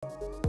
Thank you.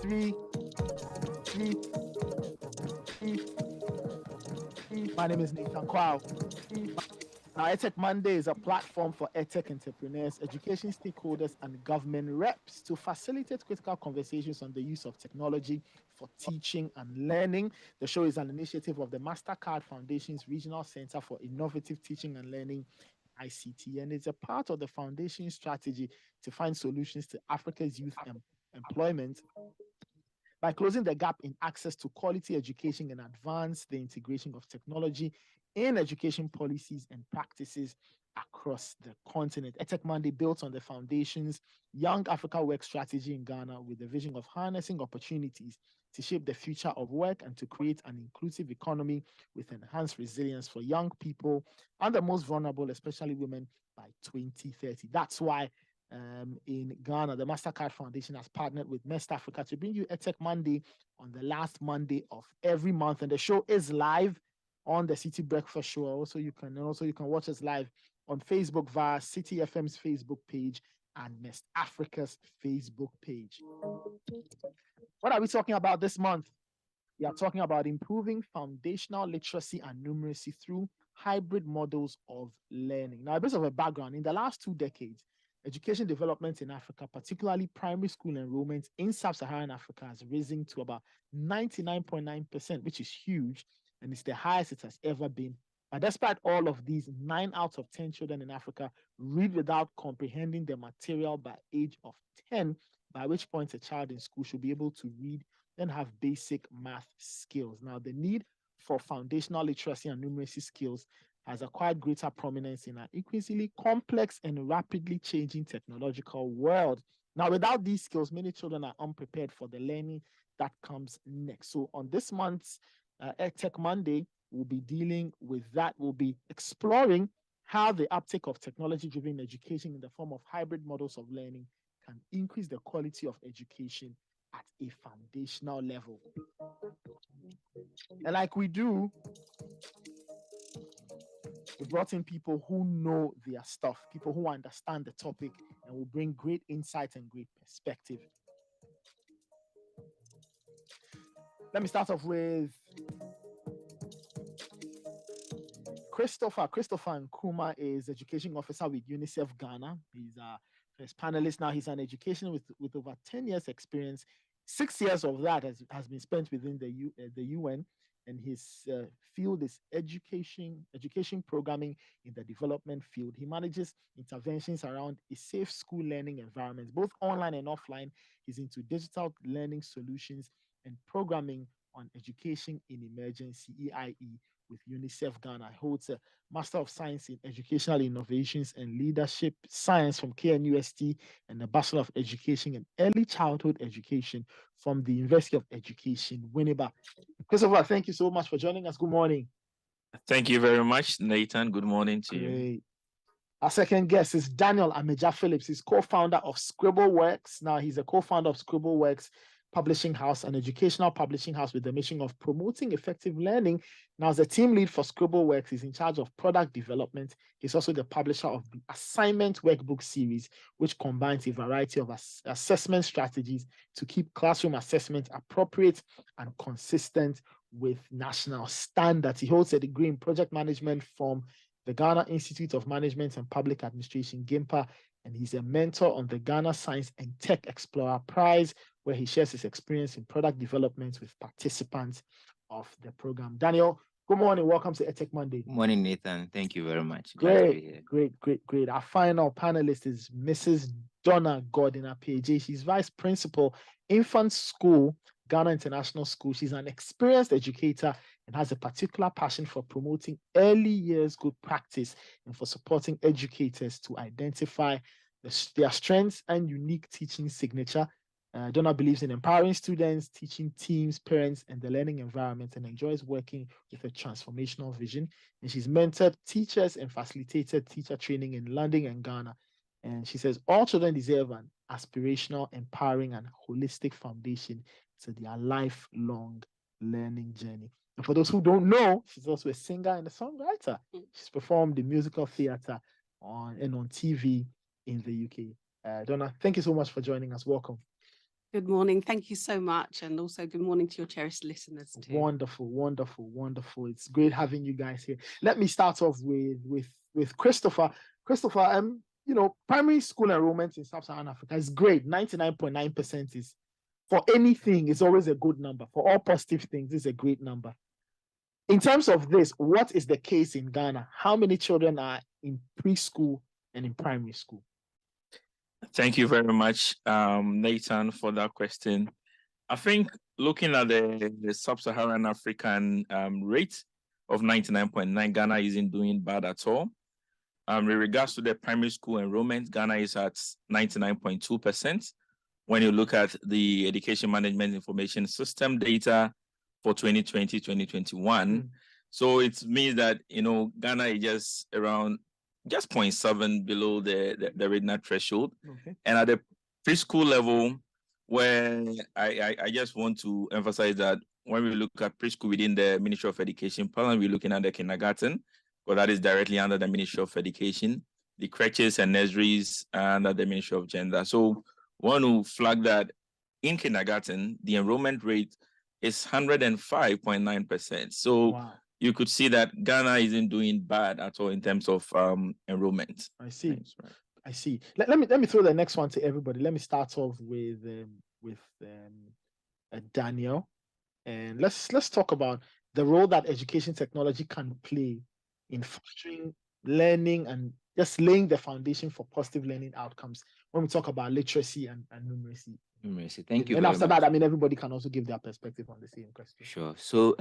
3. My name is Nathan Quao. Now, EdTech Monday is a platform for EdTech entrepreneurs, education stakeholders, and government reps to facilitate critical conversations on the use of technology for teaching and learning. The show is an initiative of the MasterCard Foundation's Regional Center for Innovative Teaching and Learning, ICT, and it's a part of the foundation's strategy to find solutions to Africa's youth employment by closing the gap in access to quality education and advance the integration of technology in education policies and practices across the continent. EdTech Monday built on the foundation's Young Africa Work strategy in Ghana with the vision of harnessing opportunities to shape the future of work and to create an inclusive economy with enhanced resilience for young people and the most vulnerable, especially women, by 2030. That's why in Ghana, the MasterCard Foundation has partnered with Mest Africa to bring you EdTech Monday on the last Monday of every month, and the show is live on the City Breakfast Show. Also, you can watch us live on Facebook via City FM's Facebook page and Mest Africa's Facebook page. What are we talking about this month? We are talking about improving foundational literacy and numeracy through hybrid models of learning. Now, a bit of a background. In the last 2 decades, education development in Africa, particularly primary school enrollment in sub-Saharan Africa, has risen to about 99.9%, which is huge, and it's the highest it has ever been. But despite all of these, 9 out of 10 children in Africa read without comprehending the material by age of 10, by which point a child in school should be able to read and have basic math skills. Now, the need for foundational literacy and numeracy skills has acquired greater prominence in an increasingly complex and rapidly changing technological world. Now, without these skills, many children are unprepared for the learning that comes next. So on this month's EdTech Monday, we'll be dealing with that. We'll be exploring how the uptake of technology-driven education in the form of hybrid models of learning can increase the quality of education at a foundational level. And like we do, we brought in people who know their stuff, people who understand the topic, and will bring great insight and great perspective. Let me start off with Christopher. Christopher Nkrumah is education officer with UNICEF Ghana. He's a first panelist now. He's an educator with over 10 years experience. 6 years of that has been spent within the UN, and his field is education programming in the development field. He manages interventions around a safe school learning environment, both online and offline. He's into digital learning solutions and programming on education in emergency, EIE, with UNICEF Ghana. He holds a Master of Science in Educational Innovations and Leadership Science from KNUST and a Bachelor of Education in Early Childhood Education from the University of Education, Winneba. Christopher, thank you so much for joining us. Good morning. Thank you very much, Nathan. Good morning to you. Our second guest is Daniel Amedza-Philips. He's co-founder of Scribble Works. Now, he's a co-founder of Scribble Works Publishing House, an educational publishing house with the mission of promoting effective learning. Now, as the team lead for Scribble Works, he's in charge of product development. He's also the publisher of the Assignment Workbook series, which combines a variety of assessment strategies to keep classroom assessment appropriate and consistent with national standards. He holds a degree in project management from the Ghana Institute of Management and Public Administration, GIMPA, and he's a mentor on the Ghana Science and Tech Explorer Prize, where he shares his experience in product development with participants of the program. Daniel, good morning. Welcome to EdTech Monday. Good morning, Nathan. Thank you very much. Great. Our final panelist is Mrs. Donna Gordon-Apeagye. She's Vice Principal, Infant School, Ghana International School. She's an experienced educator and has a particular passion for promoting early years good practice and for supporting educators to identify their strengths and unique teaching signature. Donna believes in empowering students, teaching teams, parents, and the learning environment, and enjoys working with a transformational vision. And she's mentored teachers and facilitated teacher training in London and Ghana. And she says all children deserve an aspirational, empowering, and holistic foundation to their lifelong learning journey. And for those who don't know, she's also a singer and a songwriter. She's performed in musical theater and on TV in the UK. Donna, thank you so much for joining us. Welcome. Good morning. Thank you so much. And also good morning to your cherished listeners too. Wonderful, wonderful, wonderful. It's great having you guys here. Let me start off with Christopher. Christopher, primary school enrollment in Sub-Saharan Africa is great. 99.9% is, for anything, is always a good number. For all positive things, it's a great number. In terms of this, what is the case in Ghana? How many children are in preschool and in primary school? Thank you very much, Nathan, for that question. I think looking at the Sub-Saharan African rate of 99.9, Ghana isn't doing bad at all. In regards to the primary school enrollment, Ghana is at 99.2%. When you look at the Education Management Information System data for 2020-2021, so it means that Ghana is just around 0.7 below the regional threshold. Okay. And at the preschool level, where I just want to emphasize that when we look at preschool within the Ministry of Education, we're looking at the kindergarten, because that is directly under the Ministry of Education, the creches and nurseries under the Ministry of Gender. So I want to flag that in kindergarten, the enrollment rate is 105.9%. So wow. You could see that Ghana isn't doing bad at all in terms of enrollment. I see. Right. I see. Let me throw the next one to everybody. Let me start off with Daniel, and let's talk about the role that education technology can play in fostering learning and just laying the foundation for positive learning outcomes when we talk about literacy and numeracy. Thank you. And very after much. that, everybody can also give their perspective on the same question. Sure. So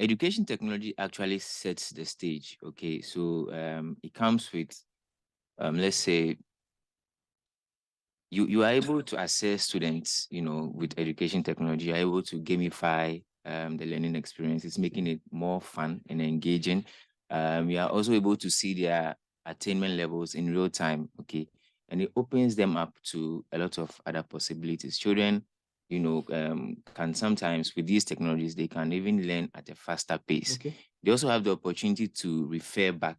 education technology actually sets the stage. Okay. So it comes with let's say you are able to assess students, with education technology, you're able to gamify the learning experience. It's making it more fun and engaging. We are also able to see their attainment levels in real time. Okay. And it opens them up to a lot of other possibilities. Children, can sometimes, with these technologies, they can even learn at a faster pace. Okay. They also have the opportunity to refer back,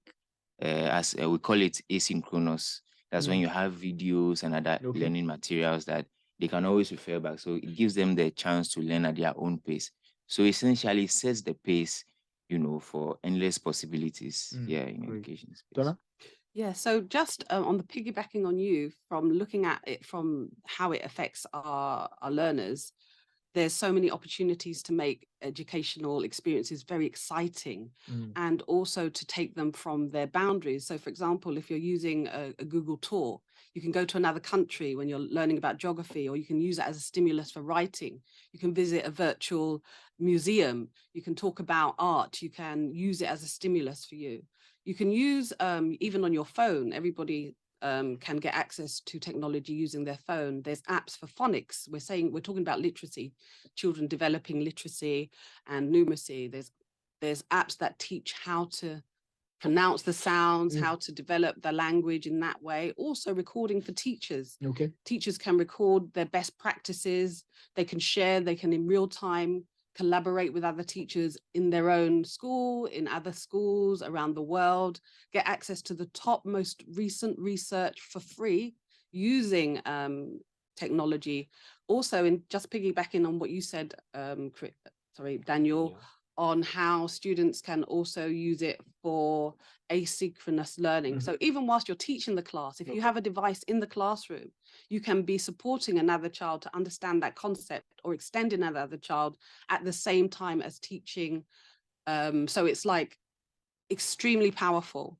as we call it asynchronous. That's when you have videos and other learning materials that they can always refer back. So it gives them the chance to learn at their own pace. So essentially it sets the pace, for endless possibilities in education space. Donna? Yeah, so just on the piggybacking on you, from looking at it from how it affects our learners, there's so many opportunities to make educational experiences very exciting and also to take them from their boundaries. So for example, if you're using a Google tour, you can go to another country when you're learning about geography, or you can use it as a stimulus for writing. You can visit a virtual museum. You can talk about art. You can use it as a stimulus for you. You can use, even on your phone, everybody can get access to technology using their phone. There's apps for phonics. We're talking about literacy, children developing literacy and numeracy. There's apps that teach how to pronounce the sounds, how to develop the language in that way. Also recording for teachers. Okay. Teachers can record their best practices. They can share, they can in real time collaborate with other teachers in their own school, in other schools around the world, get access to the top most recent research for free using technology. Also, in just piggybacking on what you said, Daniel, on how students can also use it for asynchronous learning. So even whilst you're teaching the class, if you have a device in the classroom, you can be supporting another child to understand that concept or extending another child at the same time as teaching. So it's like extremely powerful.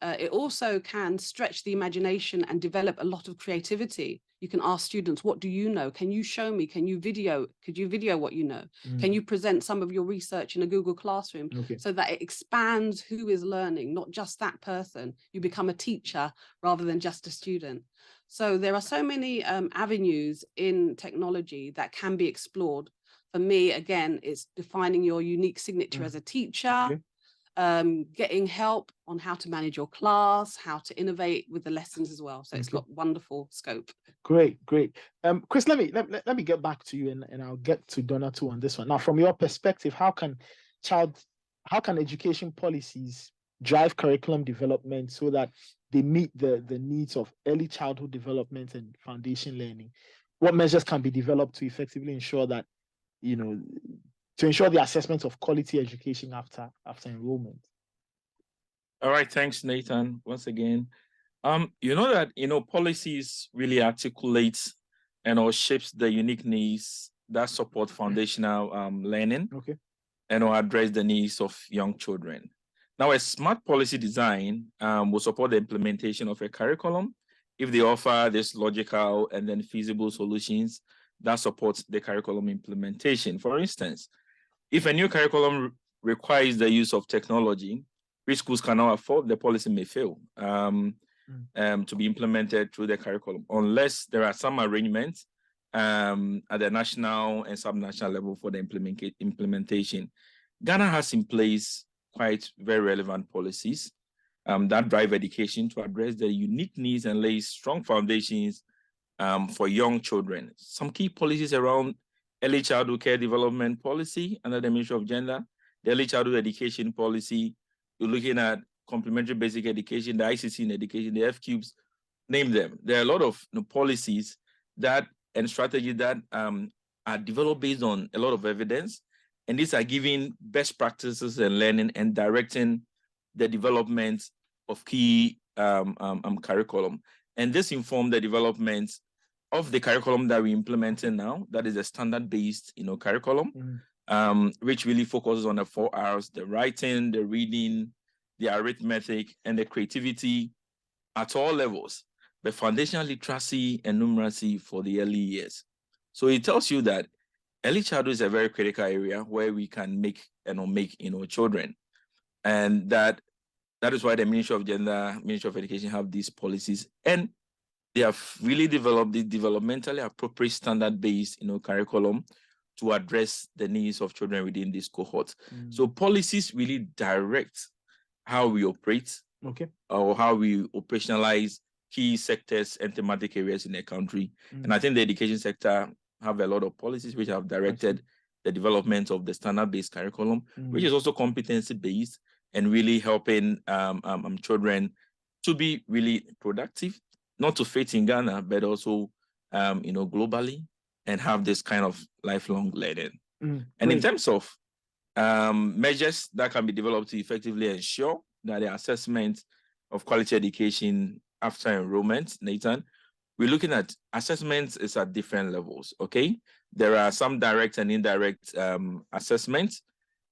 It also can stretch the imagination and develop a lot of creativity. You can ask students, what do you know? Can you show me? Could you video what you know? Can you present some of your research in a Google Classroom so that it expands who is learning, not just that person. You become a teacher rather than just a student. So there are so many avenues in technology that can be explored. For me, again, it's defining your unique signature as a teacher, getting help on how to manage your class, how to innovate with the lessons as well. So it's got wonderful scope. Great. Chris, let me get back to you, and I'll get to Donna too on this one. Now, from your perspective, how can education policies drive curriculum development so that they meet the needs of early childhood development and foundation learning? what measures can be developed to effectively ensure that, to ensure the assessment of quality education after enrollment? All right, thanks, Nathan, once again. That policies really articulate and shapes the unique needs that support foundational learning. Okay. And address the needs of young children. Now, a smart policy design will support the implementation of a curriculum if they offer this logical and then feasible solutions that support the curriculum implementation. For instance, if a new curriculum requires the use of technology, which schools cannot afford, the policy may fail to be implemented through the curriculum, unless there are some arrangements at the national and subnational level for the implementation. Ghana has in place quite very relevant policies that drive education to address the unique needs and lay strong foundations for young children. Some key policies around early childhood care development policy under the Ministry of Gender, the early childhood education policy. You're looking at complementary basic education, the ICT in education, the F-cubes, name them. There are a lot of policies that and strategies that are developed based on a lot of evidence. And these are giving best practices and learning and directing the development of key curriculum. And this informed the development of the curriculum that we're implementing now, that is a standard-based curriculum, which really focuses on the 4 R's, the writing, the reading, the arithmetic, and the creativity at all levels, the foundational literacy and numeracy for the early years. So it tells you that early childhood is a very critical area where we can make children. And that is why the Ministry of Gender, Ministry of Education have these policies. And they have really developed the developmentally appropriate standard-based curriculum to address the needs of children within this cohort. So policies really direct how we operate, or how we operationalize key sectors and thematic areas in the country. And I think the education sector have a lot of policies which have directed the development of the standard-based curriculum, which is also competency-based and really helping children to be really productive, not to fit in Ghana, but also globally, and have this kind of lifelong learning. And in terms of measures that can be developed to effectively ensure that the assessment of quality education after enrollment, Nathan, we're looking at assessments is at different levels, okay? There are some direct and indirect assessments,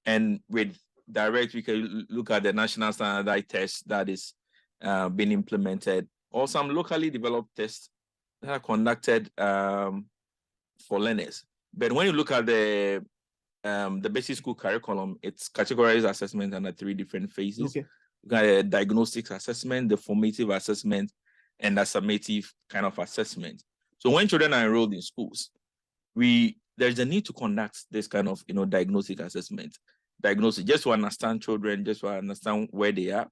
and with direct, we can look at the national standardized test that is being implemented, or some locally developed tests that are conducted for learners. But when you look at the basic school curriculum, it's categorized assessment under 3 different phases. Okay. You got a diagnostic assessment, the formative assessment, and a summative kind of assessment. So when children are enrolled in schools, there's a need to conduct this kind of diagnostic assessment. Diagnosis, just to understand children, just to understand where they are,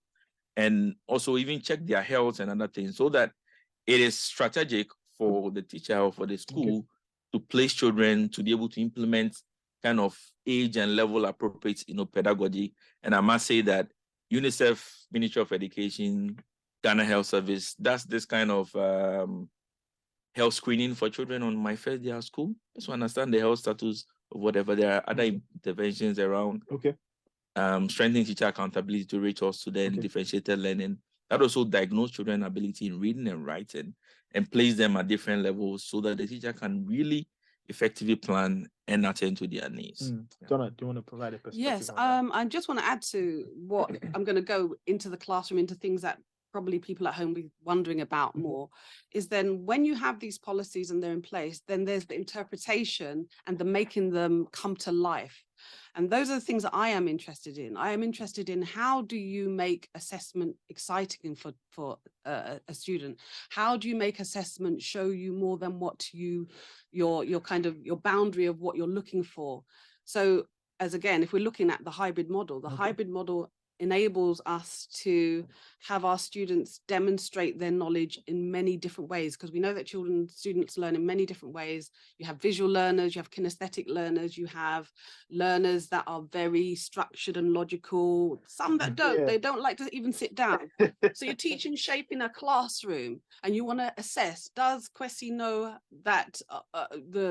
and also even check their health and other things, so that it is strategic for the teacher or for the school to place children to be able to implement kind of age and level appropriate pedagogy. And I must say that UNICEF, Ministry of Education, Ghana Health Service, that's this kind of health screening for children on my first day of school, just to understand the health status of whatever. There are other interventions around strengthening teacher accountability to reach all students, differentiated learning, that also diagnose children's ability in reading and writing and place them at different levels so that the teacher can really effectively plan and attend to their needs. Donna, do you want to provide a perspective? Yes, I just want to add to what I'm going to go into the classroom, into things that probably people at home be wondering about more, is then when you have these policies and they're in place, then there's the interpretation and the making them come to life. And those are the things that I am interested in. I am interested in, how do you make assessment exciting for a student? How do you make assessment show you more than what your kind of your boundary of what you're looking for? So as again, if we're looking at the hybrid model, the hybrid model enables us to have our students demonstrate their knowledge in many different ways, because we know that students learn in many different ways. You have visual learners, you have kinesthetic learners, you have learners that are very structured and logical, some that don't, they don't like to even sit down. So you're teaching shape in a classroom and you want to assess, does Kwesi know that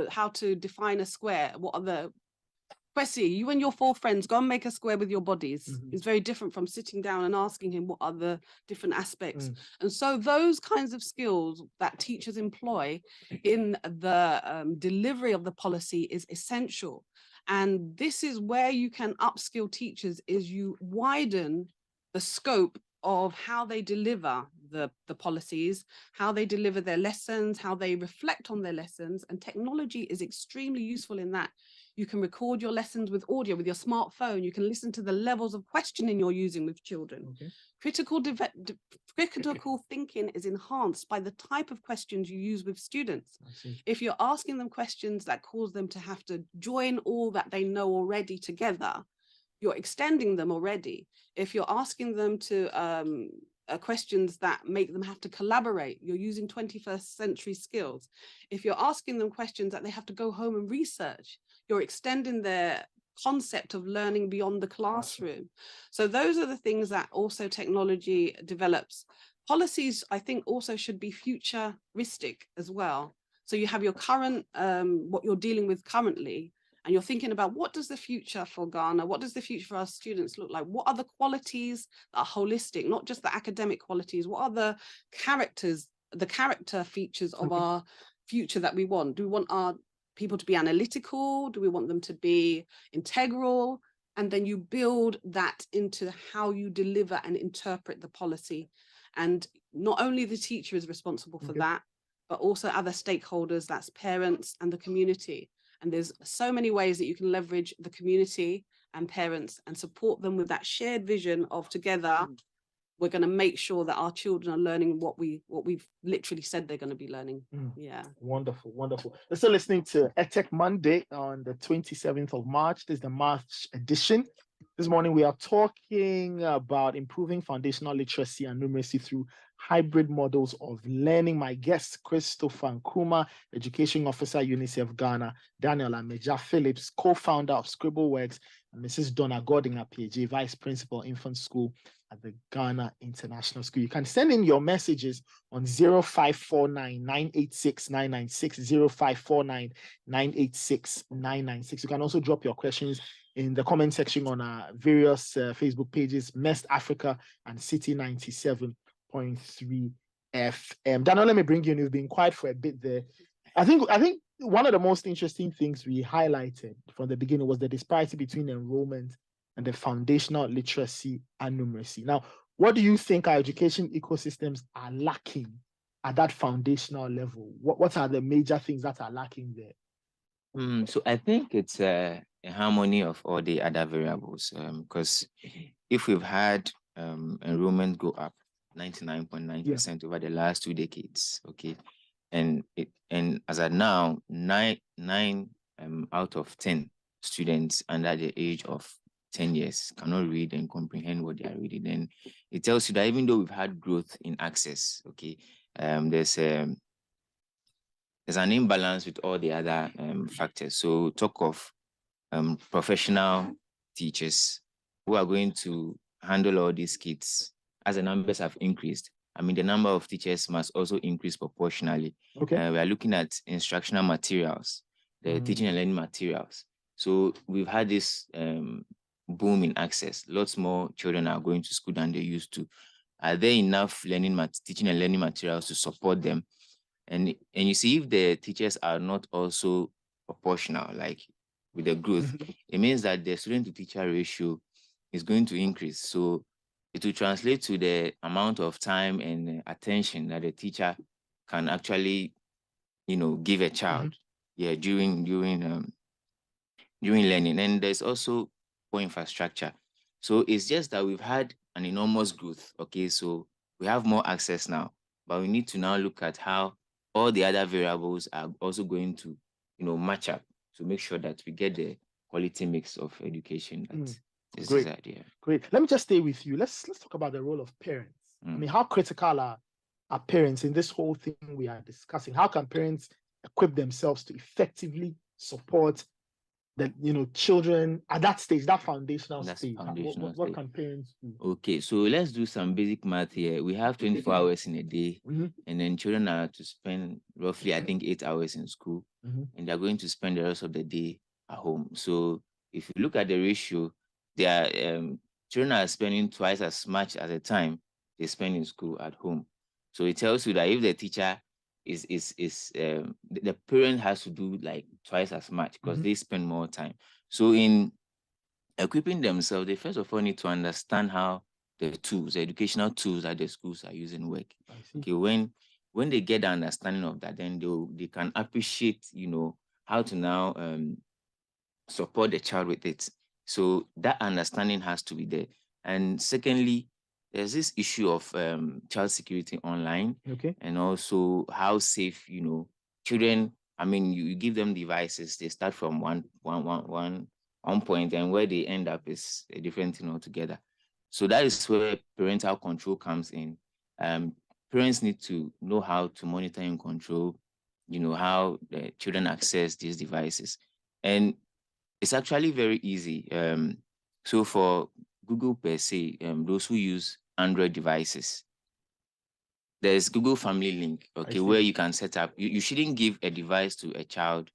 how to define a square? What are the Kwesi, you and your 4 friends go and make a square with your bodies. It's very different from sitting down and asking him what are the different aspects. And so those kinds of skills that teachers employ in the delivery of the policy is essential. And this is where you can upskill teachers, is you widen the scope of how they deliver the policies, how they deliver their lessons, how they reflect on their lessons. And technology is extremely useful in that. You can record your lessons with audio with your smartphone. You can listen to the levels of questioning you're using with children. Critical thinking is enhanced by the type of questions you use with students. If you're asking them questions that cause them to have to join all that they know already together, you're extending them already. If you're asking them to questions that make them have to collaborate, you're using 21st century skills. If you're asking them questions that they have to go home and research, you're extending their concept of learning beyond the classroom. So those are the things that also technology develops. Policies, I think, also should be futuristic as well. So you have your current, what you're dealing with currently, and you're thinking about, what does the future for Ghana, what does the future for our students look like? What are the qualities that are holistic, not just the academic qualities? What are the character features of our future that we want? Do we want our people to be analytical? Do we want them to be integral? And then you build that into how you deliver and interpret the policy. And not only the teacher is responsible for that, but also other stakeholders, that's parents and the community. And there's so many ways that you can leverage the community and parents and support them with that shared vision of together, we're going to make sure that our children are learning what we've literally said they're going to be learning. Yeah. Wonderful, wonderful. We're still listening to EdTech Monday on the 27th of March. This is the March edition. This morning, we are talking about improving foundational literacy and numeracy through hybrid models of learning. My guest, Christopher Nkrumah, Education Officer, UNICEF Ghana, Daniel Amedza-Philips, co-founder of Scribble Works, and Mrs. Donna Gordon-Apeagye, Vice Principal, Infant School at the Ghana International School. You can send in your messages on 0549 986 996, 0549 986 996. You can also drop your questions in the comment section on our various Facebook pages, Mest Africa and City 97.3 FM. Daniel, let me bring you in. You've been quiet for a bit there. I think one of the most interesting things we highlighted from the beginning was the disparity between enrollment and the foundational literacy and numeracy. Now, what do you think our education ecosystems are lacking at that foundational level? What are the major things that are lacking there? So I think it's a harmony of all the other variables, because if we've had enrollment go up 99.9% over the last 2 decades, okay, and as of now, nine out of 10 students under the age of 10 years cannot read and comprehend what they are reading, then it tells you that even though we've had growth in access, okay, there's an imbalance with all the other factors. So talk of professional teachers who are going to handle all these kids. As the numbers have increased, I mean, the number of teachers must also increase proportionally. Okay. We are looking at instructional materials, the teaching and learning materials. So we've had this boom in access. Lots more children are going to school than they used to. Are there enough teaching and learning materials to support them? And you see, if the teachers are not also proportional, like with the growth, it means that the student to teacher ratio is going to increase. So it will translate to the amount of time and attention that the teacher can actually, give a child, during learning. And there's also poor infrastructure. So it's just that we've had an enormous growth. Okay, so we have more access now, but we need to now look at how all the other variables are also going to, match up to make sure that we get the quality mix of education This Great. is the idea. Great. Let me just stay with you. Let's talk about the role of parents. I mean, how critical are parents in this whole thing we are discussing? How can parents equip themselves to effectively support the children at that stage, that foundational stage? What can parents do? Okay, so let's do some basic math here. We have 24 hours in a day, and then children are to spend roughly, I think, 8 hours in school, and they're going to spend the rest of the day at home. So if you look at the ratio, children are spending twice as much at the time they spend in school at home. So it tells you that if the teacher the parent has to do like twice as much because they spend more time. So in equipping themselves, they first of all need to understand how the educational tools that the schools are using work. Okay, when they get the understanding of that, then they can appreciate, how to now support the child with it. So that understanding has to be there. And secondly, there's this issue of child security online, and also how safe, children. I mean, you give them devices, they start from one point, and where they end up is a different thing altogether. So that is where parental control comes in. Parents need to know how to monitor and control, how the children access these devices, and it's actually very easy. So for Google per se, those who use Android devices, there's Google Family Link, where you can set up. You shouldn't give a device to a child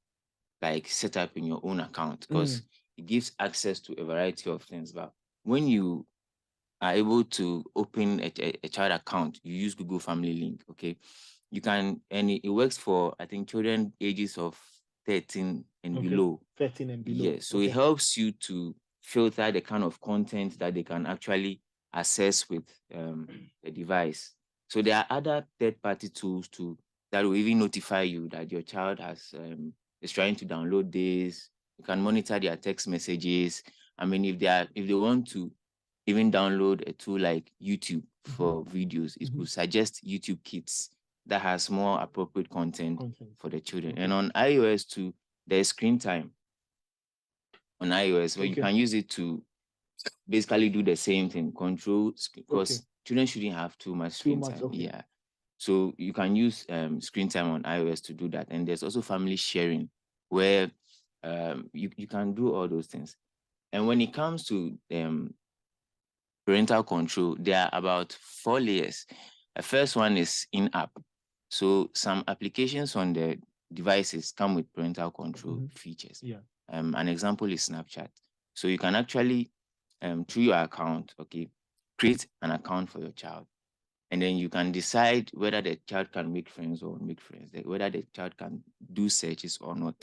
like set up in your own account, because it gives access to a variety of things. But when you are able to open a child account, you use Google Family Link, you can, and it works for, I think, children ages of 13 and below. 13 and below. Yes, so it helps you to filter the kind of content that they can actually access with the device. So there are other third-party tools too that will even notify you that your child is trying to download this. You can monitor their text messages. I mean, if they want to even download a tool like YouTube for videos, it could suggest YouTube Kids that has more appropriate content for the children. And on iOS too, there's screen time on iOS where you can use it to basically do the same thing, control, because children shouldn't have too much screen time. Yeah. So you can use screen time on iOS to do that. And there's also family sharing where you can do all those things. And when it comes to parental control, there are about 4 layers. The first one is in-app. So some applications on the devices come with parental control features. Yeah. An example is Snapchat. So you can actually, through your account, create an account for your child. And then you can decide whether the child can make friends or make friends, whether the child can do searches or not.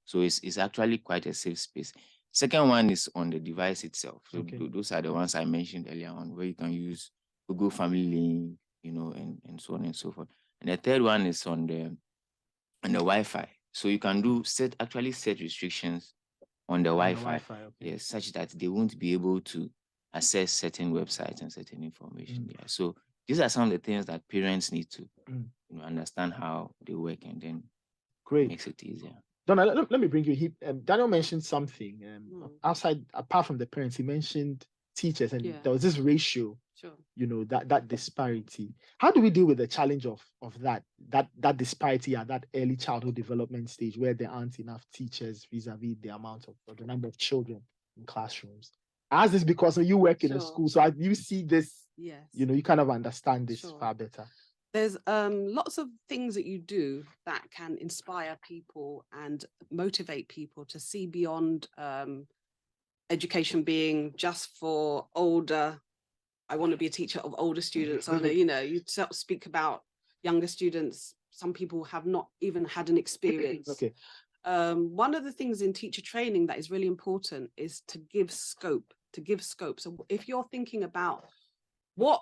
So it's actually quite a safe space. Second one is on the device itself. So those are the ones I mentioned earlier on, where you can use Google Family Link, and so on and so forth. And the third one is on the Wi-Fi. So you can set restrictions on the Wi-Fi, yes, such that they won't be able to access certain websites and certain information. Yeah. So these are some of the things that parents need to understand how they work, and then makes it easier. Donna, let me bring you. Daniel mentioned something apart from the parents. He mentioned teachers, and there was this ratio. That disparity. How do we deal with the challenge of that disparity at that early childhood development stage, where there aren't enough teachers vis-a-vis the amount of the number of children in classrooms? I ask this because you work in a school, so you see this. Yes. You kind of understand this far better. There's lots of things that you do that can inspire people and motivate people to see beyond education being just for older. I want to be a teacher of older students. You speak about younger students. Some people have not even had an experience. One of the things in teacher training that is really important is to give scope. So if you're thinking about why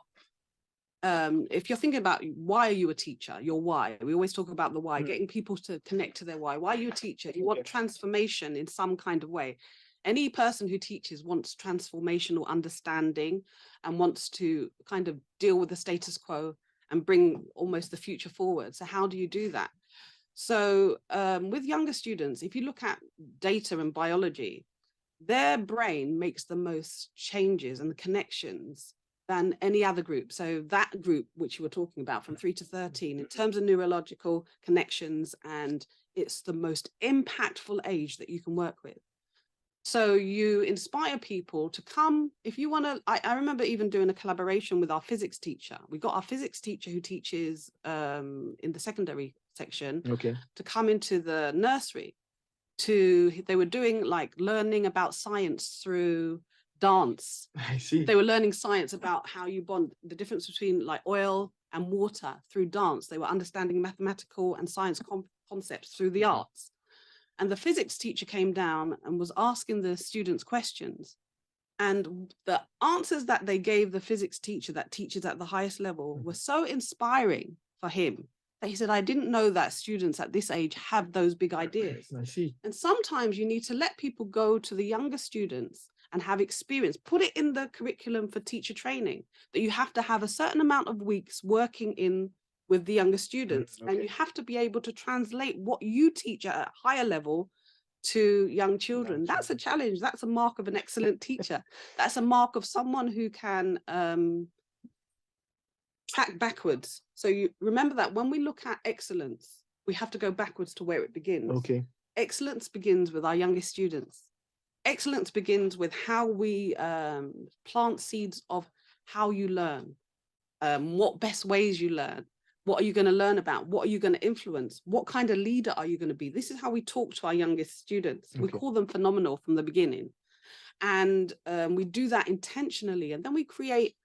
are you a teacher, your why. We always talk about the why, getting people to connect to their why. Why are you a teacher? You want transformation in some kind of way. Any person who teaches wants transformational understanding and wants to kind of deal with the status quo and bring almost the future forward. So how do you do that? So with younger students, if you look at data and biology, their brain makes the most changes and the connections than any other group. So that group, which you were talking about from 3 to 13, in terms of neurological connections, and it's the most impactful age that you can work with. So you inspire people to come, if you want to, I remember even doing a collaboration with our physics teacher. We got our physics teacher who teaches in the secondary section to come into the nursery. They were doing like learning about science through dance. I see. They were learning science about how you bond, the difference between like oil and water through dance. They were understanding mathematical and science concepts through the arts. And the physics teacher came down and was asking the students questions. And the answers that they gave the physics teacher that teaches at the highest level were so inspiring for him that he said, I didn't know that students at this age have those big ideas. I see. And sometimes you need to let people go to the younger students and have experience, put it in the curriculum for teacher training, that you have to have a certain amount of weeks working in with the younger students. And you have to be able to translate what you teach at a higher level to young children. That's a challenge. That's a mark of an excellent teacher. That's a mark of someone who can track backwards. So you remember that when we look at excellence, we have to go backwards to where it begins. Excellence begins with our youngest students. Excellence begins with how we plant seeds of how you learn, what best ways you learn. What are you going to learn about? What are you going to influence? What kind of leader are you going to be? This is how we talk to our youngest students. We call them phenomenal from the beginning. And we do that intentionally. And then we create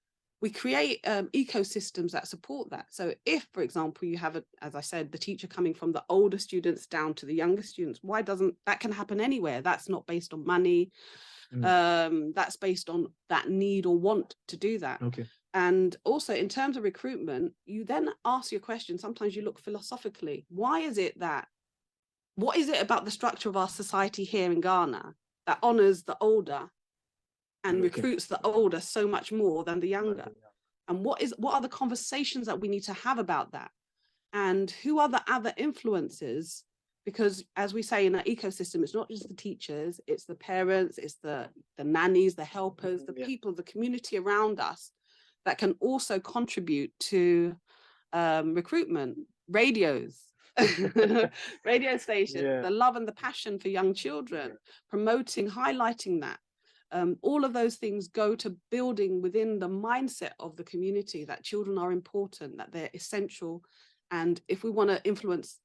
ecosystems that support that. So if, for example, you have, as I said, the teacher coming from the older students down to the younger students, why doesn't that can happen anywhere? That's not based on money. That's based on that need or want to do that. And also in terms of recruitment, you then ask your question. Sometimes you look philosophically. What is it about the structure of our society here in Ghana that honors the older and recruits the older so much more than the younger? And what are the conversations that we need to have about that? And who are the other influences? Because as we say in our ecosystem, it's not just the teachers, it's the parents, it's the nannies, the helpers, the people, the community around us that can also contribute to recruitment. Radios, radio stations, the love and the passion for young children, promoting, highlighting that. All of those things go to building within the mindset of the community that children are important, that they're essential. And if we want to influence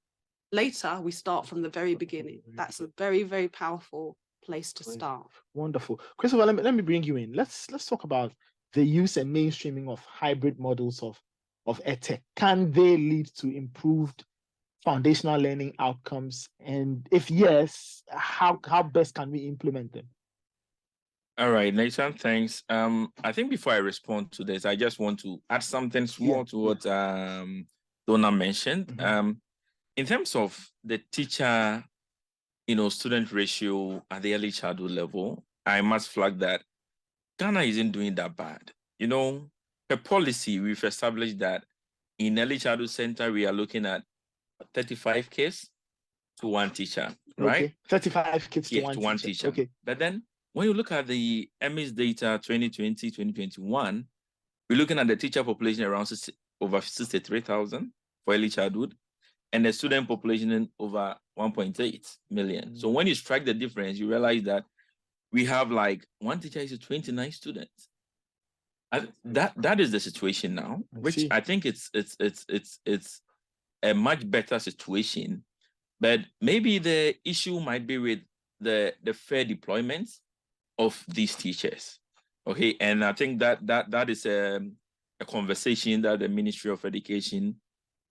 later, we start from the very beginning. That's a very, very powerful place to start. Wonderful. Christopher, let me bring you in. Let's talk about the use and mainstreaming of hybrid models of EdTech. Can they lead to improved foundational learning outcomes? And if yes, how best can we implement them? All right, Nathan, thanks. I think before I respond to this, I just want to add something small to what Donna mentioned. In terms of the teacher, student ratio at the early childhood level, I must flag that Ghana isn't doing that bad. Per policy, we've established that in early childhood center, we are looking at 35 kids to one teacher, right? 35 kids to one teacher. But then when you look at the EMIS data 2020, 2021, we're looking at the teacher population around over 63,000 for early childhood, and the student population in over 1.8 million. So when you strike the difference, you realize that we have like one teacher is 29 students. That is the situation now, which I think it's a much better situation. But maybe the issue might be with the fair deployment of these teachers. And I think that is a conversation that the Ministry of Education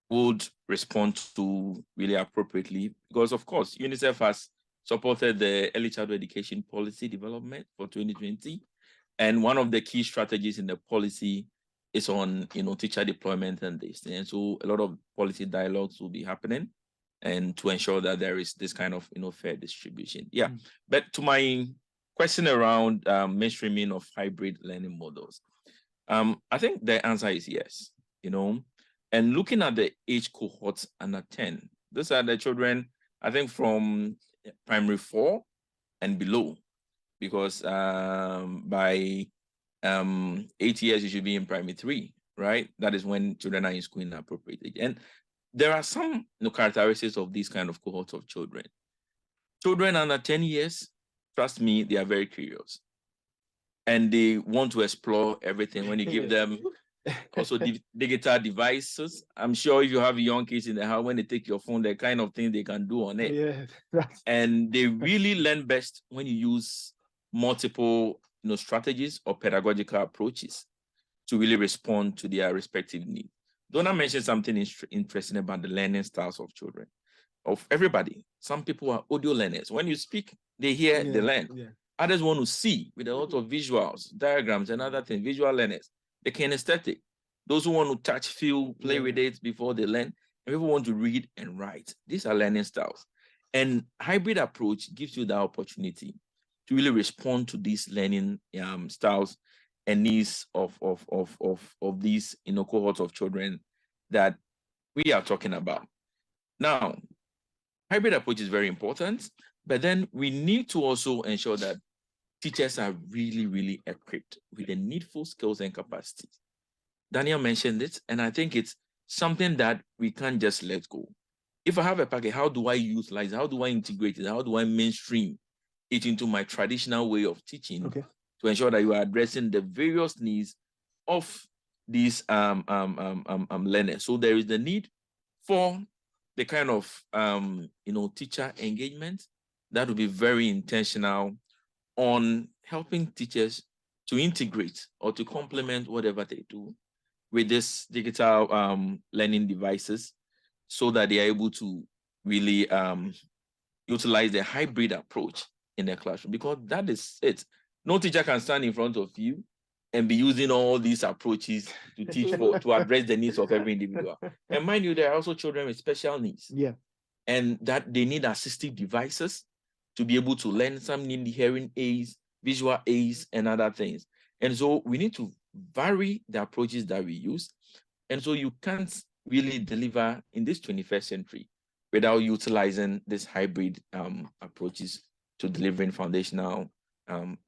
would respond to really appropriately, because of course UNICEF has supported the early childhood education policy development for 2020, and one of the key strategies in the policy is on teacher deployment and this, and so a lot of policy dialogues will be happening, and to ensure that there is this kind of fair distribution. But to my question around mainstreaming of hybrid learning models, I think the answer is yes. And looking at the age cohorts under 10, these are the children, I think, from primary 4 and below. because by 8 years, you should be in primary 3, right? That is when children are in school in appropriate age. And there are some characteristics of these kind of cohorts of children. Children under 10 years, trust me, they are very curious. And they want to explore everything. When you give them also digital devices, I'm sure if you have young kids in the house, when they take your phone, the kind of things they can do on it. Yeah. And they really learn best when you use multiple strategies or pedagogical approaches to really respond to their respective needs. Donna mentioned something interesting about the learning styles of children, of everybody. Some people are audio learners. When you speak, they hear, they learn. Yeah. Others want to see with a lot of visuals, diagrams, and other things, visual learners. The kinesthetic, those who want to touch, feel, play with it before they learn, and people want to read and write. These are learning styles. And hybrid approach gives you the opportunity to really respond to these learning styles and needs of these cohorts of children that we are talking about. Now, hybrid approach is very important, but then we need to also ensure that teachers are really, really equipped with the needful skills and capacities. Daniel mentioned it, and I think it's something that we can't just let go. If I have a packet, how do I utilize it? How do I integrate it? How do I mainstream it into my traditional way of teaching to ensure that you are addressing the various needs of these learners? So there is the need for the kind of teacher engagement that will be very intentional on helping teachers to integrate or to complement whatever they do with this digital learning devices, so that they are able to really utilize the hybrid approach in their classroom, because that is it. No teacher can stand in front of you and be using all these approaches to teach to address the needs of every individual. And mind you, there are also children with special needs. Yeah. And that they need assistive devices to be able to learn. Some need hearing aids, visual aids, and other things. And so we need to vary the approaches that we use. And so you can't really deliver in this 21st century without utilizing these hybrid approaches to delivering foundational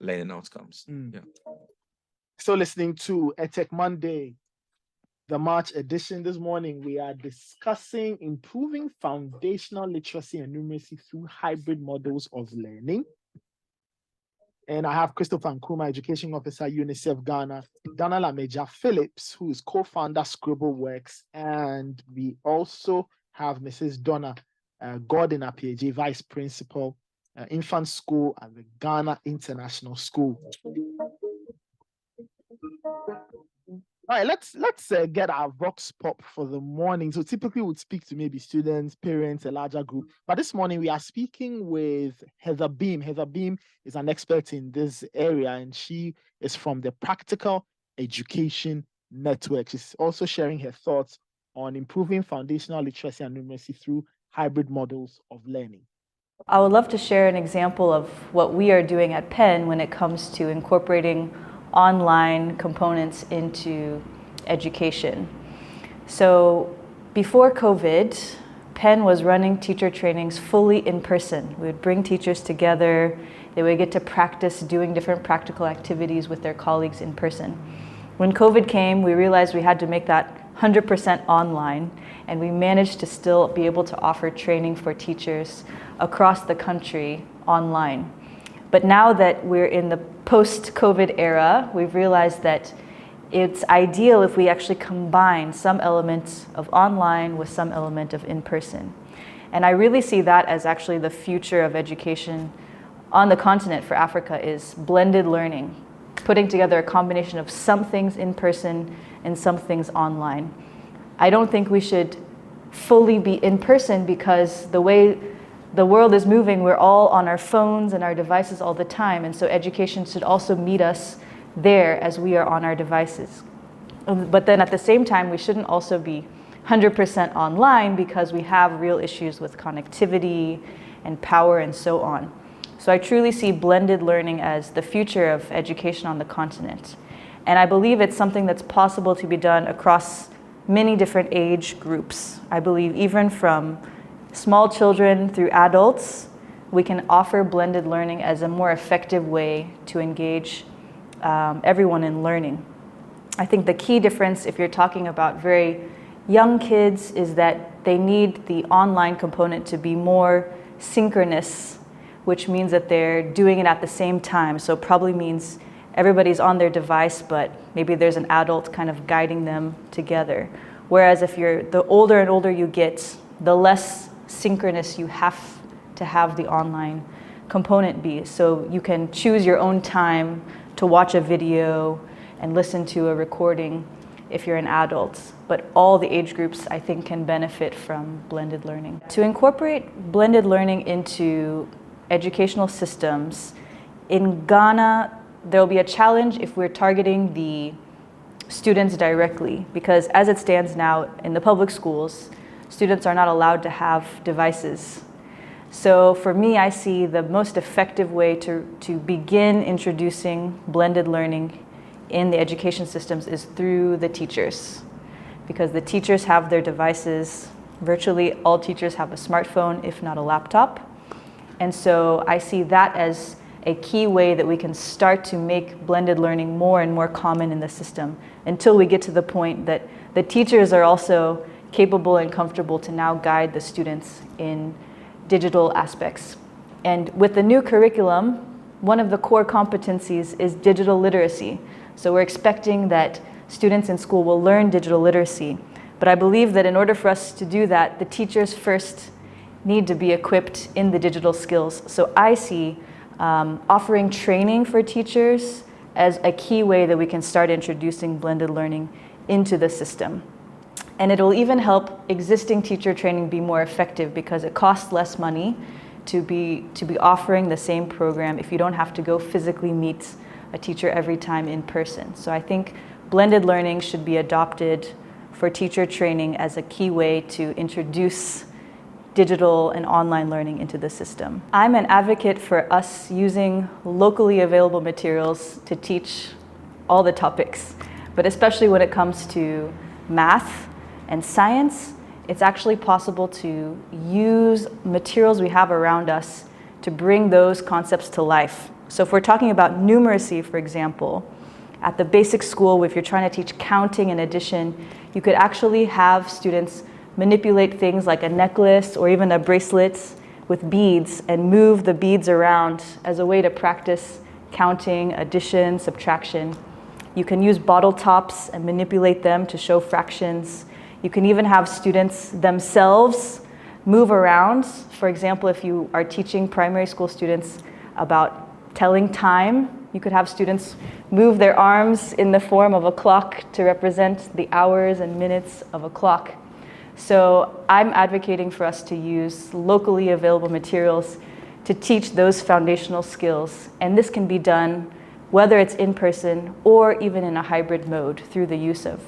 learning outcomes. Yeah. So listening to EdTech Monday, the March edition this morning, we are discussing improving foundational literacy and numeracy through hybrid models of learning. And I have Christopher Nkrumah, Education Officer, UNICEF Ghana, Donna Amedza-Philips, who is co-founder Scribble Works, and we also have Mrs. Donna Gordon-Apeagye, Vice Principal, Infant School at the Ghana International School. All right, let's get our vox pop for the morning. So typically we'd speak to maybe students, parents, a larger group. But this morning we are speaking with Heather Beam. Heather Beam is an expert in this area, and she is from the Practical Education Network. She's also sharing her thoughts on improving foundational literacy and numeracy through hybrid models of learning. I would love to share an example of what we are doing at Penn when it comes to incorporating online components into education. So before COVID, Penn was running teacher trainings fully in person. We would bring teachers together. They would get to practice doing different practical activities with their colleagues in person. When COVID came, we realized we had to make that 100% online, and we managed to still be able to offer training for teachers across the country online. But now that we're in the post-COVID era, we've realized that it's ideal if we actually combine some elements of online with some element of in-person. And I really see that as actually the future of education on the continent for Africa, is blended learning, putting together a combination of some things in person and some things online. I don't think we should fully be in person, because the way the world is moving, we're all on our phones and our devices all the time. And so education should also meet us there as we are on our devices. But then at the same time, we shouldn't also be 100% online, because we have real issues with connectivity and power and so on. So I truly see blended learning as the future of education on the continent. And I believe it's something that's possible to be done across many different age groups. I believe even from small children through adults, we can offer blended learning as a more effective way to engage everyone in learning. I think the key difference, if you're talking about very young kids, is that they need the online component to be more synchronous, which means that they're doing it at the same time. So it probably means everybody's on their device, but maybe there's an adult kind of guiding them together. Whereas if you're the older and older you get, the less synchronous you have to have the online component be. So you can choose your own time to watch a video and listen to a recording if you're an adult. But all the age groups, I think, can benefit from blended learning. To incorporate blended learning into educational systems, in Ghana, there'll be a challenge if we're targeting the students directly, because as it stands now in the public schools, students are not allowed to have devices. So for me, I see the most effective way to begin introducing blended learning in the education systems is through the teachers, because the teachers have their devices. Virtually all teachers have a smartphone, if not a laptop. And so I see that as a key way that we can start to make blended learning more and more common in the system, until we get to the point that the teachers are also capable and comfortable to now guide the students in digital aspects. And with the new curriculum, one of the core competencies is digital literacy. So we're expecting that students in school will learn digital literacy. But I believe that in order for us to do that, the teachers first need to be equipped in the digital skills. So I see offering training for teachers as a key way that we can start introducing blended learning into the system. And it'll even help existing teacher training be more effective, because it costs less money to be offering the same program if you don't have to go physically meet a teacher every time in person. So I think blended learning should be adopted for teacher training as a key way to introduce digital and online learning into the system. I'm an advocate for us using locally available materials to teach all the topics, but especially when it comes to math and science, it's actually possible to use materials we have around us to bring those concepts to life. So if we're talking about numeracy, for example, at the basic school, if you're trying to teach counting and addition, you could actually have students manipulate things like a necklace or even a bracelet with beads and move the beads around as a way to practice counting, addition, subtraction. You can use bottle tops and manipulate them to show fractions. You can even have students themselves move around. For example, if you are teaching primary school students about telling time, you could have students move their arms in the form of a clock to represent the hours and minutes of a clock. So I'm advocating for us to use locally available materials to teach those foundational skills. And this can be done whether it's in person or even in a hybrid mode through the use of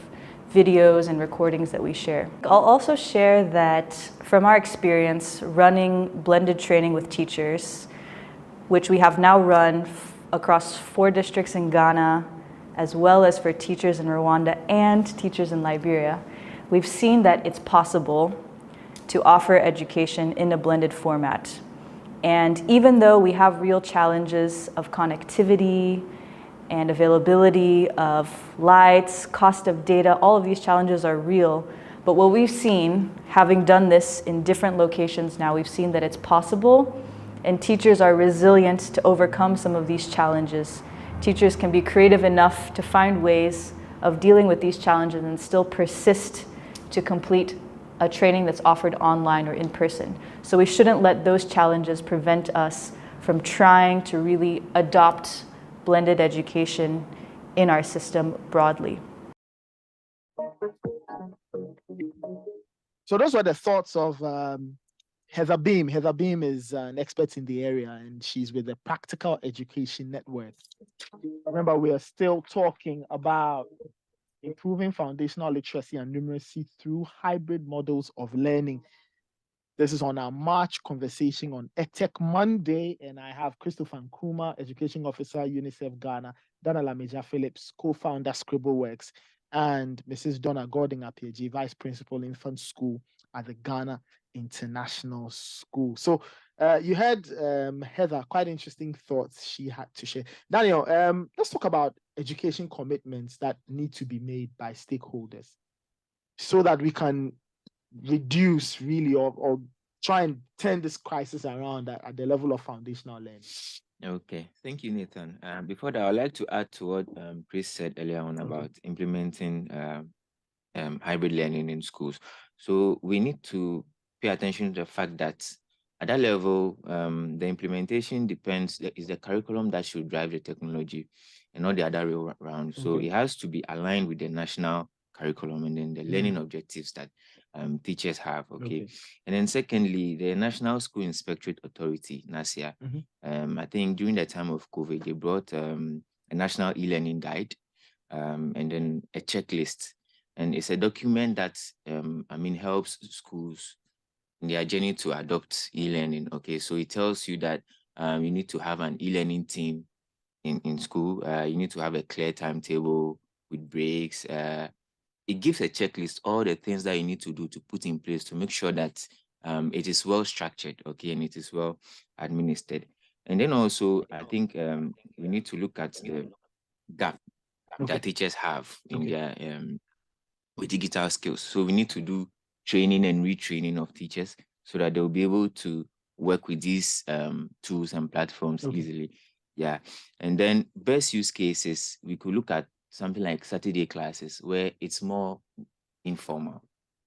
videos and recordings that we share. I'll also share that from our experience running blended training with teachers, which we have now run across 4 districts in Ghana, as well as for teachers in Rwanda and teachers in Liberia, we've seen that it's possible to offer education in a blended format. And even though we have real challenges of connectivity and availability of lights, cost of data, all of these challenges are real. But what we've seen, having done this in different locations now, we've seen that it's possible, and teachers are resilient to overcome some of these challenges. Teachers can be creative enough to find ways of dealing with these challenges and still persist to complete a training that's offered online or in person. So we shouldn't let those challenges prevent us from trying to really adopt blended education in our system broadly. So those were the thoughts of Heather Beam. Heather Beam is an expert in the area, and she's with the Practical Education Network. Remember, we are still talking about improving foundational literacy and numeracy through hybrid models of learning. This is on our March conversation on EdTech Monday, and I have Christopher Nkrumah, Education Officer, UNICEF Ghana, Donna Amedza-Philips, co-founder Scribble Works, and Mrs. Donna Gordon-Apeagye, Vice Principal Infant School at the Ghana International School. So You heard Heather, quite interesting thoughts she had to share. Daniel, let's talk about education commitments that need to be made by stakeholders so that we can reduce really or try and turn this crisis around at the level of foundational learning. Okay, thank you, Nathan. Before that, I'd like to add to what Chris said earlier on about implementing hybrid learning in schools. So we need to pay attention to the fact that at that level, the implementation is the curriculum that should drive the technology and not the other way around. So it has to be aligned with the national curriculum and then the learning objectives that teachers have, okay? And then secondly, the National School Inspectorate Authority, NASIA, I think during the time of COVID, they brought a national e-learning guide and then a checklist. And it's a document that, helps schools in their journey to adopt e-learning, okay? So it tells you that you need to have an e-learning team in school. You need to have a clear timetable with breaks. It gives a checklist, all the things that you need to do to put in place to make sure that it is well structured, okay, and it is well administered. And then also, I think we need to look at the gap that teachers have in their with digital skills. So we need to do training and retraining of teachers so that they'll be able to work with these tools and platforms easily. Yeah. And then best use cases, we could look at something like Saturday classes where it's more informal.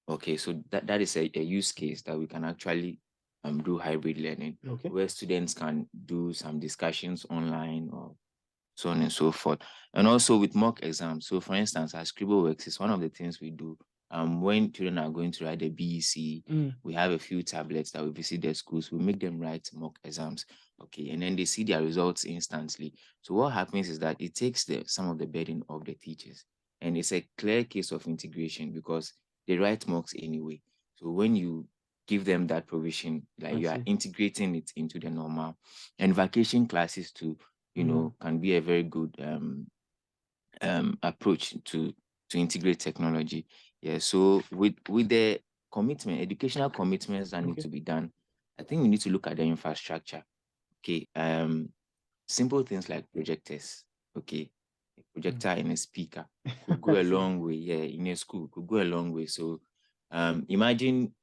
Okay, so that is a use case that we can actually do hybrid learning, where students can do some discussions online or so on and so forth. And also with mock exams. So for instance, at Scribble Works is one of the things we do. When children are going to write the BEC, we have a few tablets that we visit their schools. We make them write mock exams, okay, and then they see their results instantly. So what happens is that it takes some of the burden of the teachers, and it's a clear case of integration because they write mocks anyway. So when you give them that provision, like you are integrating it into the normal, and vacation classes too, you know, can be a very good approach to integrate technology. Yeah, so with the educational commitments that need to be done, I think we need to look at the infrastructure. Okay, simple things like projectors. Okay, a projector and a speaker could go a long way. Yeah, in a school could go a long way. So imagine,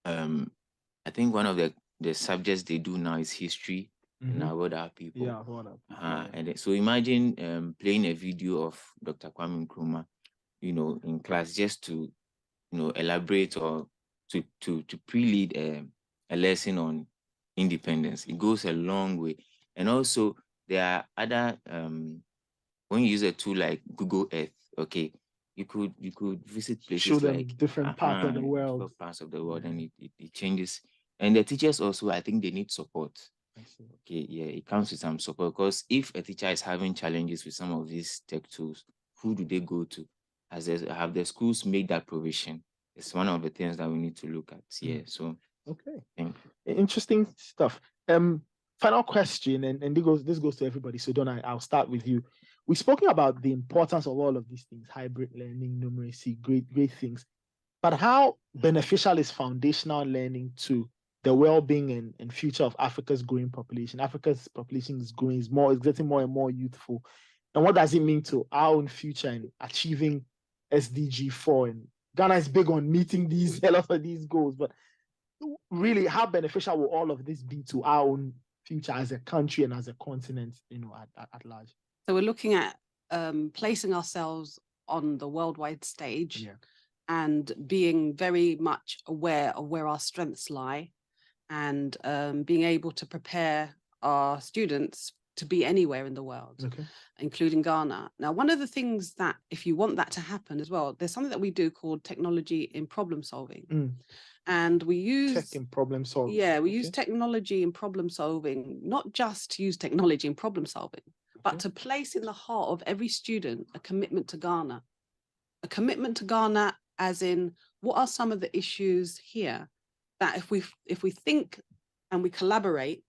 I think one of the subjects they do now is history. Now, what are people? Yeah, what are people? And so imagine playing a video of Dr. Nkrumah, you know, in class just to, you know, elaborate or to pre-lead a lesson on independence. It goes a long way. And also there are other when you use a tool like Google Earth, okay, you could visit places show them like different parts of the world. Different parts of the world, and it changes. And the teachers also, I think they need support. Okay, yeah, it comes with some support because if a teacher is having challenges with some of these tech tools, who do they go to? Have the schools made that provision? It's one of the things that we need to look at. Yeah, so interesting stuff. Final question, and this goes to everybody. So Donna, I'll start with you. We've spoken about the importance of all of these things: hybrid learning, numeracy, great things. But how beneficial is foundational learning to the well-being and future of Africa's growing population? Africa's population is growing, it's getting more and more youthful. And what does it mean to our own future in achieving SDG 4? And Ghana is big on meeting a lot of these goals, but really, how beneficial will all of this be to our own future as a country and as a continent, you know, at large? So we're looking at placing ourselves on the worldwide stage and being very much aware of where our strengths lie, and being able to prepare our students to be anywhere in the world, including Ghana. Now, one of the things that, if you want that to happen as well, there's something that we do called technology in problem solving. And we use tech in problem solving. Yeah, we use technology in problem solving, not just to use technology in problem solving, but to place in the heart of every student a commitment to Ghana. A commitment to Ghana as in, what are some of the issues here that if we think and we collaborate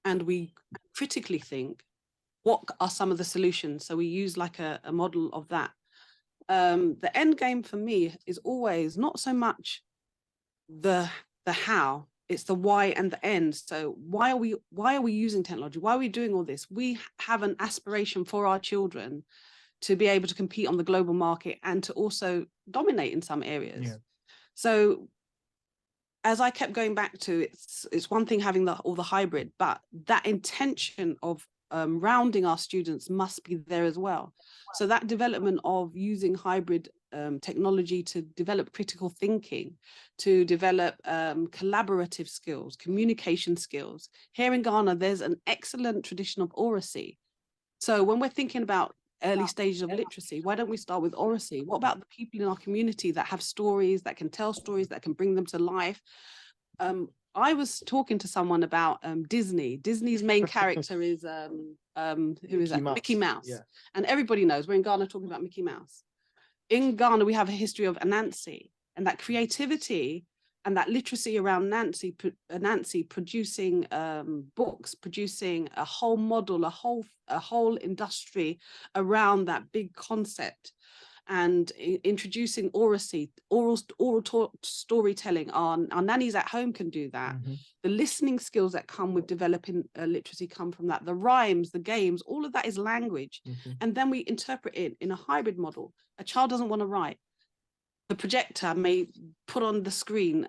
and we critically think, what are some of the solutions? So we use like a model of that. The end game for me is always not so much the how, It's the why and the end. So why are we using technology? Why are we doing all this? We have an aspiration for our children to be able to compete on the global market and to also dominate in some areas. Yeah. So as I kept going back to, it's one thing having all the hybrid, but that intention of rounding our students must be there as well. So that development of using hybrid technology to develop critical thinking, to develop collaborative skills, communication skills. Here in Ghana, there's an excellent tradition of oracy. So when we're thinking about early stages of literacy, why don't we start with oracy? What about the people in our community that have stories, that can tell stories, that can bring them to life? I was talking to someone about Disney. Disney's main character is who is that? Mickey Mouse. Yeah. And everybody knows, we're in Ghana talking about Mickey Mouse. In Ghana, we have a history of Anansi, and that creativity and that literacy around Nancy producing books, producing a whole model, a whole industry around that big concept, and introducing oracy, oral storytelling. Our nannies at home can do that. Mm-hmm. The listening skills that come with developing literacy come from that. The rhymes, the games, all of that is language. Mm-hmm. And then we interpret it in a hybrid model. A child doesn't want to write. The projector may put on the screen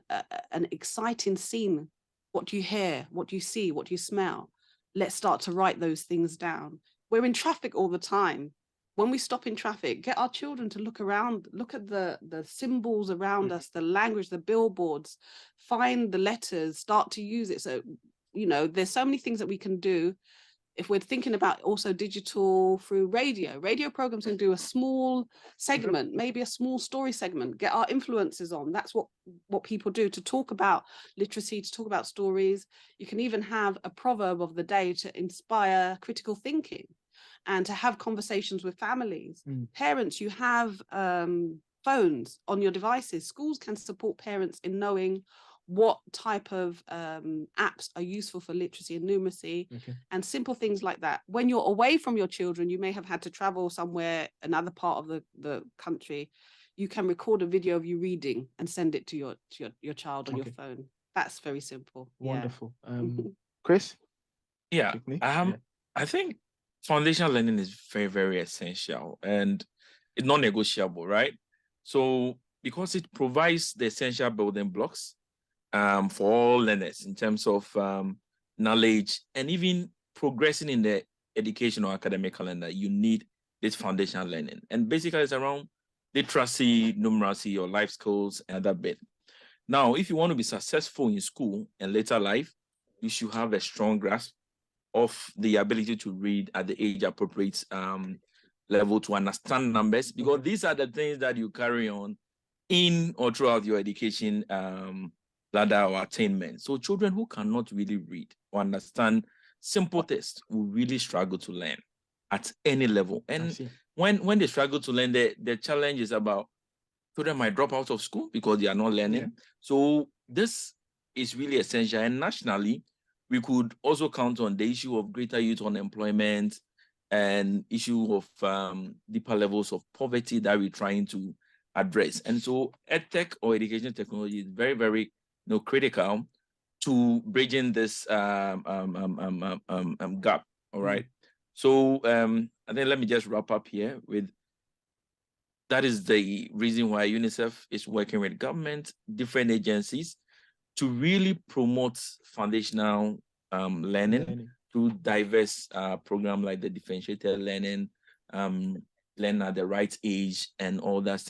an exciting scene. What do you hear? What do you see? What do you smell? Let's start to write those things down. We're in traffic all the time. When we stop in traffic, get our children to look around, look at the symbols around us, the language, the billboards, find the letters, start to use it. So, you know, there's so many things that we can do. If we're thinking about also digital through radio programs can do a small segment, maybe a small story segment, get our influencers on. That's what people do, to talk about literacy, to talk about stories. You can even have a proverb of the day to inspire critical thinking and to have conversations with families. Parents, you have phones on your devices. Schools can support parents in knowing what type of apps are useful for literacy and numeracy, and simple things like that. When you're away from your children, you may have had to travel somewhere, another part of the country. You can record a video of you reading and send it to your child on your phone. That's very simple. Wonderful. Chris? Yeah, I think foundational learning is very, very essential and it's non-negotiable, right? So because it provides the essential building blocks for all learners in terms of knowledge and even progressing in the educational academic calendar, you need this foundational learning. And basically it's around literacy, numeracy, or life skills, and that bit. Now, if you want to be successful in school and later life, you should have a strong grasp of the ability to read at the age appropriate level, to understand numbers, because these are the things that you carry on in or throughout your education ladder or attainment. So children who cannot really read or understand simple tests will really struggle to learn at any level. And when they struggle to learn, the challenge is about children might drop out of school because they are not learning. Yeah. So this is really essential. And nationally, we could also count on the issue of greater youth unemployment and issue of deeper levels of poverty that we're trying to address. And so EdTech or education technology is very, very critical to bridging this gap. All right. So I think let me just wrap up here with that is the reason why UNICEF is working with government, different agencies to really promote foundational learning through diverse programs like the differentiated learning, learn at the right age, and all those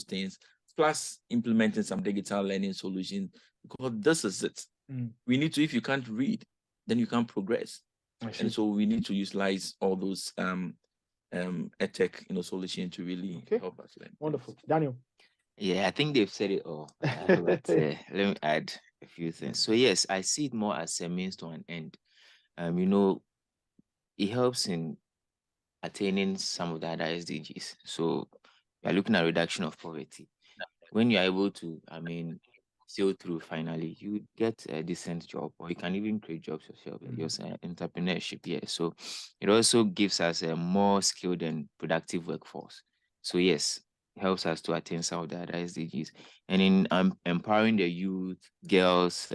things, plus implementing some digital learning solutions, because this is it. We need to, if you can't read, then you can't progress. And so we need to utilize all those EdTech solutions to really help us learn. Wonderful. Daniel? Yeah, I think they've said it all. But let me add a few things. So yes, I see it more as a means to an end. It helps in attaining some of the other SDGs. So you're looking at reduction of poverty. When you're able to, sail through finally, you get a decent job, or you can even create jobs yourself, just entrepreneurship. Yeah. So it also gives us a more skilled and productive workforce. So yes, helps us to attain some of the other SDGs. And in empowering the youth, girls,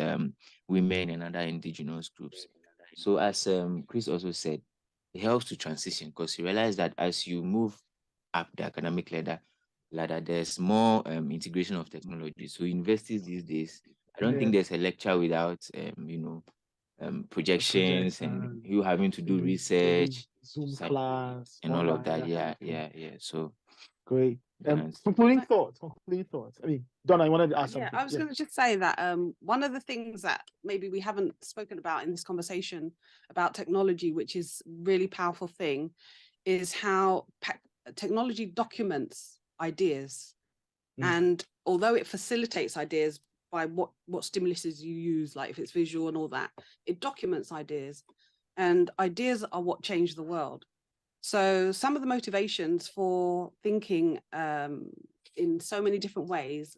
women, and other indigenous groups. So as Chris also said, it helps to transition because you realize that as you move up the academic ladder, there's more integration of technology. So universities these days, I don't think there's a lecture without projections and you having to do research, Zoom class, and all of online, that. Yeah. So great. Yes. Concluding thoughts. I mean, Donna, I wanted to ask something. I was going to just say that one of the things that maybe we haven't spoken about in this conversation about technology, which is really powerful thing, is how technology documents ideas. And although it facilitates ideas by what stimuluses you use, like if it's visual and all that, it documents ideas, and ideas are what change the world. So some of the motivations for thinking in so many different ways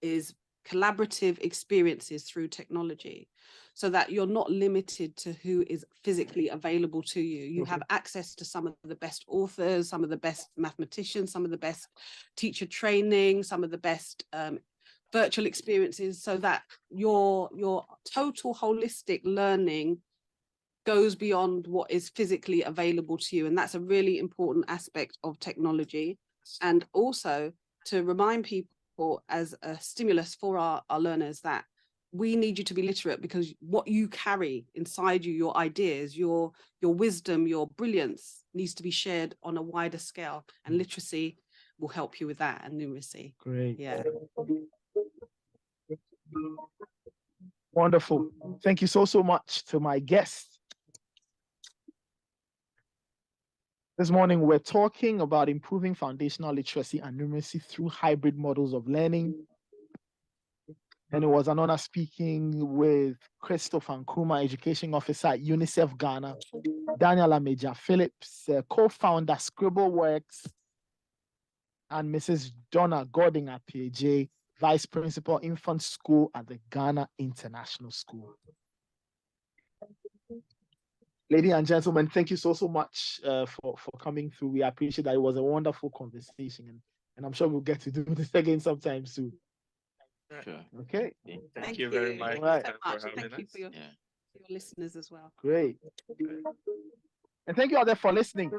is collaborative experiences through technology, so that you're not limited to who is physically available to you. You have access to some of the best authors, some of the best mathematicians, some of the best teacher training, some of the best virtual experiences, so that your total holistic learning goes beyond what is physically available to you. And that's a really important aspect of technology. And also to remind people as a stimulus for our learners that we need you to be literate, because what you carry inside you, your ideas, your wisdom, your brilliance needs to be shared on a wider scale, and literacy will help you with that, and numeracy. Great. Yeah. Wonderful. Thank you so much to my guests. This morning, we're talking about improving foundational literacy and numeracy through hybrid models of learning. And it was an honor speaking with Christopher Nkrumah, Education Officer at UNICEF Ghana, Daniel Amedza-Philips, co-founder Scribble Works, and Mrs. Donna Gordon-Apeagye, Vice Principal Infant School at the Ghana International School. Ladies and gentlemen, thank you so much for coming through. We appreciate that. It was a wonderful conversation, and I'm sure we'll get to do this again sometime soon. Sure. Okay. Thank you very much. Right. Thank you for your listeners as well. Great. And thank you all there for listening.